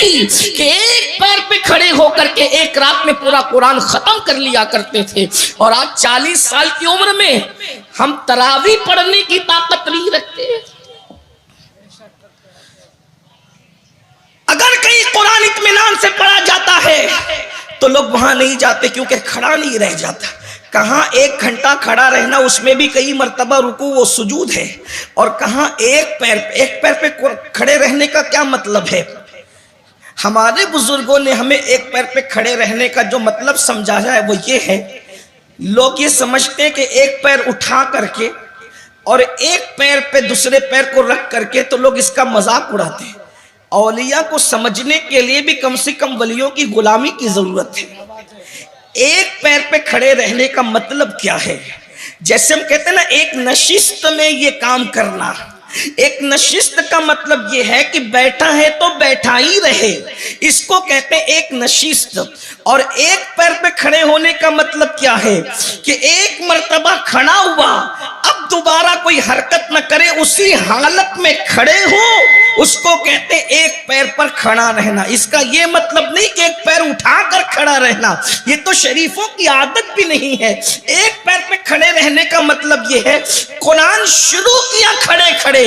تھی کہ ایک پیر پہ کھڑے ہو کر کے ایک رات میں پورا قرآن ختم کر لیا کرتے تھے، اور آج 40 سال کی عمر میں ہم تراویح پڑھنے کی طاقت نہیں رکھتے۔ اگر کہیں قرآن اطمینان سے پڑھا جاتا ہے تو لوگ وہاں نہیں جاتے، کیونکہ کھڑا نہیں رہ جاتا۔ کہاں 1 گھنٹہ کھڑا رہنا، اس میں بھی کئی مرتبہ رکوع و سجود ہے، اور کہاں ایک پیر پہ کھڑے رہنے کا کیا مطلب ہے؟ ہمارے بزرگوں نے ہمیں ایک پیر پہ کھڑے رہنے کا جو مطلب سمجھایا ہے وہ یہ ہے، لوگ یہ سمجھتے کہ ایک پیر اٹھا کر کے اور ایک پیر پہ دوسرے پیر کو رکھ کر کے تو لوگ اس کا مذاق اڑاتے ہیں۔ اولیاء کو سمجھنے کے لیے بھی کم سے کم ولیوں کی غلامی کی ضرورت ہے۔ ایک پیر پہ کھڑے رہنے کا مطلب کیا ہے؟ جیسے ہم کہتے ہیں نا ایک نشست میں یہ کام کرنا، ایک نشست کا مطلب یہ ہے کہ بیٹھا ہے تو بیٹھا ہی رہے، اس کو کہتے ہیں ایک نشست۔ اور ایک پیر پہ کھڑے ہونے کا مطلب کیا ہے کہ ایک مرتبہ کھڑا ہوا، اب دوبارہ کوئی حرکت نہ کرے، اسی حالت میں کھڑے ہو، اس کو کہتے ہیں ایک پیر پر کھڑا رہنا۔ اس کا یہ مطلب نہیں کہ ایک پیر اٹھا کر کھڑا رہنا، یہ تو شریفوں کی عادت بھی نہیں ہے۔ ایک پیر پہ کھڑے رہنے کا مطلب یہ ہے قرآن شروع کیا کھڑے کھڑے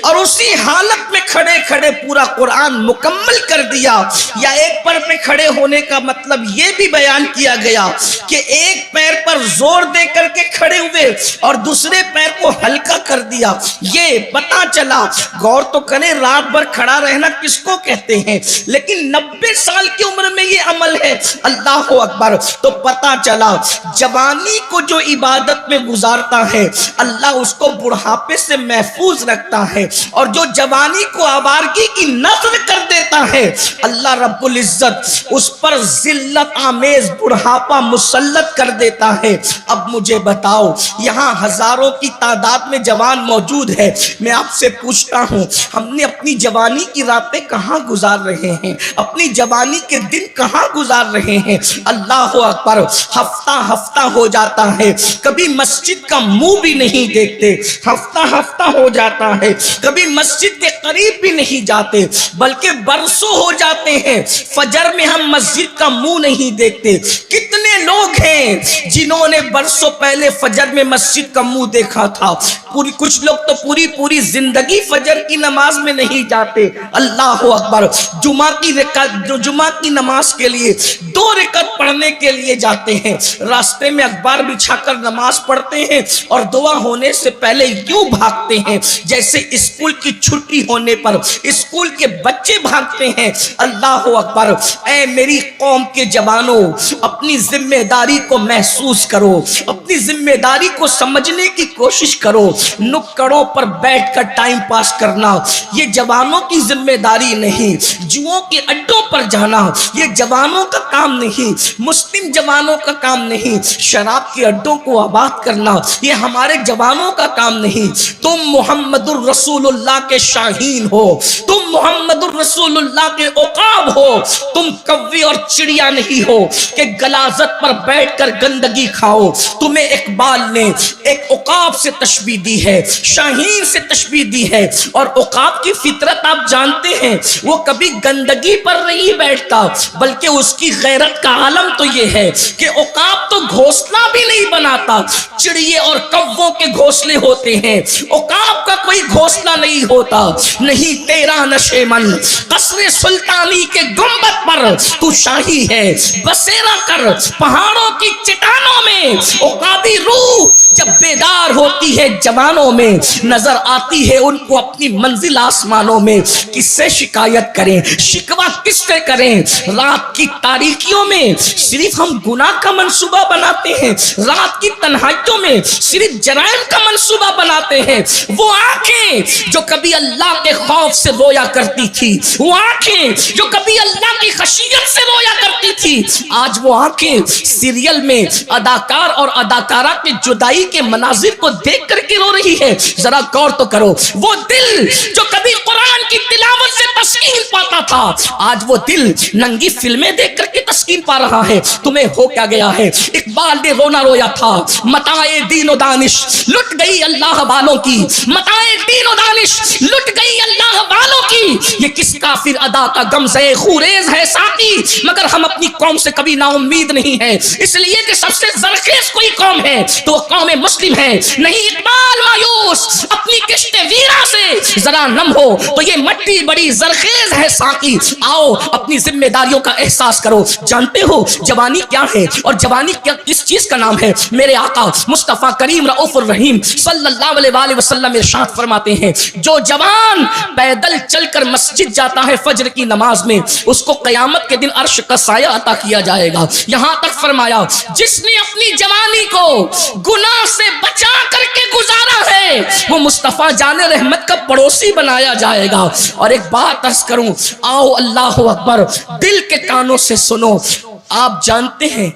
اور اسی حالت میں کھڑے کھڑے پورا قرآن مکمل کر دیا۔ یا ایک پیر پہ کھڑے ہونے کا مطلب یہ بھی بیان کیا گیا کہ ایک پیر پر زور دے کر کے کھڑے ہوئے اور دوسرے پیر کو ہلکا کر دیا۔ یہ پتا چلا، غور تو کریں، رات بھر کھڑا رہنا کس کو کہتے ہیں، لیکن 90 سال کی عمر میں یہ عمل ہے، اللہ اکبر۔ تو پتا چلا جوانی کو جو عبادت میں گزارتا ہے اللہ اس کو بڑھاپے سے محفوظ رکھتا ہے، اور جو جوانی کو آوارگی کی نظر کر دیتا ہے اللہ رب العزت اس پر ذلت آمیز بڑھاپا مسلط کر دیتا ہے۔ اب مجھے بتاؤ، یہاں ہزاروں کی تعداد میں جوان موجود ہے، میں آپ سے پوچھتا ہوں ہم نے اپنی جوانی کی راتیں کہاں گزار رہے ہیں، اپنی جوانی کے دن کہاں گزار رہے ہیں؟ اللہ اکبر، ہفتہ ہفتہ ہو جاتا ہے، کبھی مسجد کا منہ بھی نہیں دیکھتے، ہفتہ ہو جاتا ہے، کبھی مسجد کے قریب بھی نہیں جاتے، بلکہ برسوں ہو جاتے ہیں فجر میں ہم مسجد کا منہ نہیں دیکھتے۔ کتنے لوگ ہیں جنہوں نے برسوں پہلے فجر میں مسجد کا منہ دیکھا تھا، کچھ لوگ تو پوری زندگی فجر کی نماز میں نہیں جاتے۔ اللہ اکبر، جمعہ کی نماز کے لیے 2 رکعت پڑھنے کے لیے جاتے ہیں، راستے میں اخبار بچھا کر نماز پڑھتے ہیں اور دعا ہونے سے پہلے یوں بھاگتے ہیں جیسے اسکول کی چھٹی ہونے پر اسکول کے بچے بھاگتے ہیں۔ اللہ اکبر، اے میری قوم کے جوانوں، اپنی ذمہ داری کو محسوس کرو، اپنی ذمہ داری کو سمجھنے کی کوشش کرو۔ نکڑوں پر بیٹھ کر ٹائم پاس کرنا یہ جوانوں کی ذمہ داری نہیں، جوؤں کے اڈوں پر جانا یہ جوانوں کا کام نہیں، مسلم جوانوں کا کام نہیں، شراب کے اڈوں کو آباد کرنا یہ ہمارے جوانوں کا کام نہیں۔ تم محمد الرسول اللہ کے شاہین ہو، تم محمد الرسول اللہ کے عقاب ہو، تم کوے اور چڑیا نہیں ہو کہ غلاظت پر بیٹھ کر گندگی کھاؤ۔ تمہیں اقبال نے ایک عقاب سے تشبیہ دی ہے، شاہین سے تشبیہ دی ہے، اور عقاب کی فطرت آپ جانتے ہیں وہ کبھی گندگی پر نہیں بیٹھتا، بلکہ اس کی غیرت کا عالم تو یہ ہے کہ عقاب تو گھونسلہ بھی نہیں بناتا، چڑیے اور کووں کے گھونسلے ہوتے ہیں، عقاب کا کوئی گھونسلہ نہیں ہوتا۔ نہیں تیرا نشے من قصر سلطانی کے گنبد پر تو شاہی ہے، بسیرا کر پہاڑوں کی چٹانوں میں۔ عقابی روح جب بیدار ہوتی ہے جوانوں میں، نظر آتی ہے ان کو اپنی منزل آسمانوں میں۔ کس سے شکایت کریں، شکوہ کس سے کریں؟ رات کی تاریکیوں میں صرف ہم گناہ کا منصوبہ بناتے ہیں، رات کی تنہائیوں میں صرف جرائم کا منصوبہ بناتے ہیں۔ وہ آنکھیں جو کبھی اللہ کے خوف سے رویا کرتی تھی، وہ آنکھیں جو کبھی اللہ کی خشیت سے رویا کرتی تھی، آج وہ آنکھیں سیریل میں اداکار اور اداکارہ کے جدائی کے مناظر کو دیکھ کر کے رو رہی ہے۔ ذرا غور تو کرو، وہ دل جو کبھی قرآن کی تلاوت سے تسکین پاتا تھا، آج وہ دل ننگی فلمیں دیکھ کر کے تسکین پا رہا ہے۔ تمہیں ہو کیا گیا ہے؟ اقبال نے رونا رویا تھا، متاع دین و دانش لٹ گئی اللہ والوں کی، متاع دین و دانش لٹ گئی اللہ والوں کی، یہ کس کافر ادا کا غمزہ خوریز ہے ساقی، مگر ہم اپنی قوم سے کبھی نا امید نہیں ہے، اس لیے کہ سب سے زرخیز کوئی قوم ہے تو وہ قوم مسلم ہے۔ نہیں اقبال مایوس، اپنی کشت ویرا سے ذرا نم ہو تو یہ مٹی بڑی زرخیز ہے ساقی، آؤ اپنی ذمہ داریوں کا احساس کرو۔ جانتے ہو جوانی کیا ہے اور جوانی کیا کس چیز کا نام ہے؟ میرے آقا مصطفیٰ کریم رؤوف الرحیم صلی اللہ علیہ وآلہ وسلم ارشاد فرماتے ہیں، جو جوان پیدل چل کر مسجد جاتا ہے فجر کی نماز میں، اس کو قیامت کے دن عرش کا سایہ عطا کیا جائے گا۔ یہاں تک فرمایا جس نے اپنی جوانی کو گناہ سے بچا کر کے گزارا ہے وہ مصطفیٰ جان رحمت کا پڑوسی بنایا جائے گا۔ اور ایک بات عرض کروں، آؤ اللہ اکبر، دل کے کانوں سے سنو، آپ جانتے ہیں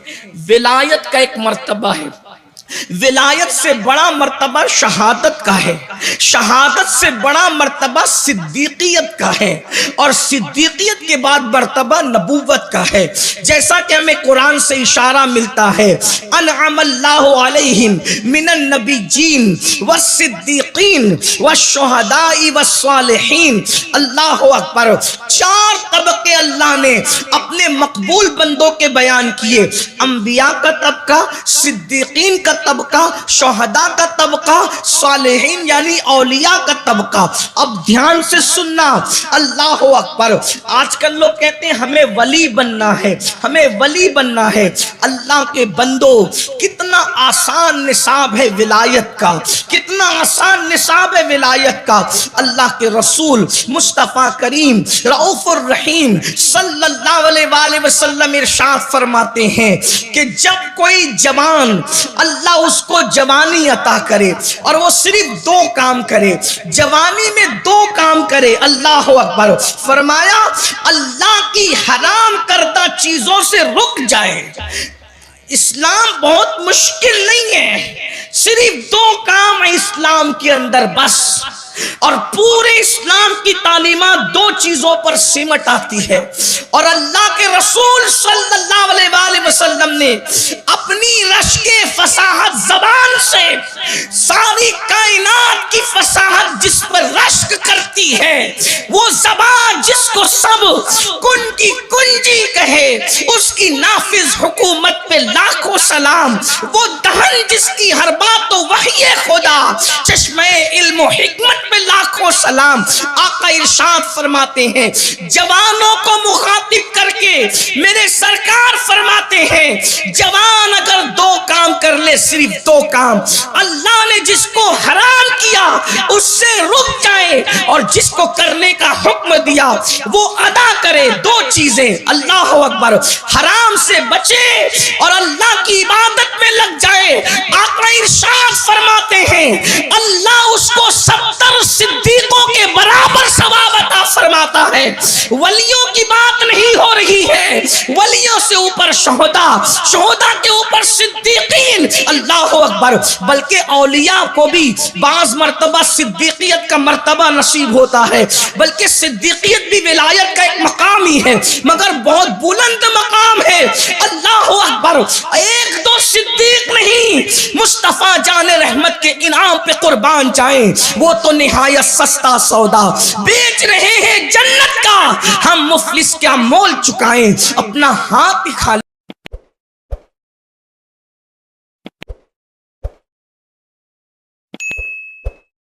ولایت کا ایک مرتبہ ہے، ولایت سے بڑا مرتبہ شہادت کا ہے، شہادت سے بڑا مرتبہ صدیقیت کا ہے، اور صدیقیت کے بعد مرتبہ نبوت کا ہے۔ جیسا کہ ہمیں قرآن سے اشارہ ملتا ہے، انعم اللہ علیہم من النبیین والصدیقین والشہداء والصالحین۔ اللہ اکبر، چار طبقے اللہ نے اپنے مقبول بندوں کے بیان کیے، انبیاء کا طبقہ، صدیقین کا طبقہ، شہداء کا طبقہ، صالحین یعنی اولیاء کا طبقہ۔ اب دھیان سے سننا، اللہ اکبر، آج کل لوگ کہتے ہیں ہمیں ولی بننا ہے، ہمیں ولی بننا ہے۔ اللہ کے بندو، کتنا آسان نصاب ہے ولایت کا، کتنا آسان نصاب ہے ولایت کا۔ اللہ کے رسول مصطفیٰ کریم رؤوف الرحیم صلی اللہ علیہ وآلہ وسلم ارشاد فرماتے ہیں کہ جب کوئی جوان اللہ اس کو جوانی عطا کرے اور وہ صرف دو کام کرے، جوانی میں دو کام کرے، اللہ اکبر، فرمایا اللہ کی حرام کردہ چیزوں سے رک جائے۔ اسلام بہت مشکل نہیں ہے، صرف دو کام ہے اسلام کے اندر بس، اور پورے اسلام کی تعلیمات دو چیزوں پر سمٹ آتی ہے، اور اللہ کے رسول صلی اللہ علیہ وآلہ وسلم نے اپنی رشک فصاحت زبان سے ساری کائنات کی فصاحت جس پر رشک کرتی ہے، وہ زبان جس کو سب کن کی کنجی کہے، اس کی نافذ حکومت پہ لاکھوں سلام، وہ دہن جس کی ہر بات تو وحی خدا، چشمہ علم و حکمت پہ لاکھوں سلام۔ آقا ارشاد فرماتے ہیں، جوانوں کو مخاطب کر کے میرے سرکار فرماتے ہیں، جوان اگر دو کام کر لے، صرف دو کام، اللہ نے جس کو حرام کیا اس سے رک جائے، اور جس کو کرنے کا حکم دیا وہ ادا کرے۔ دو چیزیں، اللہ اکبر، حرام سے بچے اور اللہ کی عبادت میں لگ جائے۔ آقا ارشاد فرماتے ہیں، اللہ اس کو 70 صدیقوں کے برابر ثواب عطا فرماتا ہے۔ ولیوں کی بات نہیں ہو رہی ہے، ولیوں سے اوپر شہداء، شہداء کے اوپر صدیقین، اللہ اکبر، بلکہ اولیاء کو بھی بعض مرتبہ صدیقیت کا مرتبہ نصیب ہوتا ہے، بلکہ صدیقیت بھی ولایت کا ایک مقام ہی ہے، مگر بہت بلند مقام ہے۔ اللہ اکبر، ایک دو صدیق نہیں، مصطفیٰ جان رحمت کے انعام پہ قربان جائیں، وہ تو نہایت سستا سودا بیچ رہے ہیں جنت کا، ہم مفلس کیا مول چکائیں، اپنا ہاتھ ہی کھا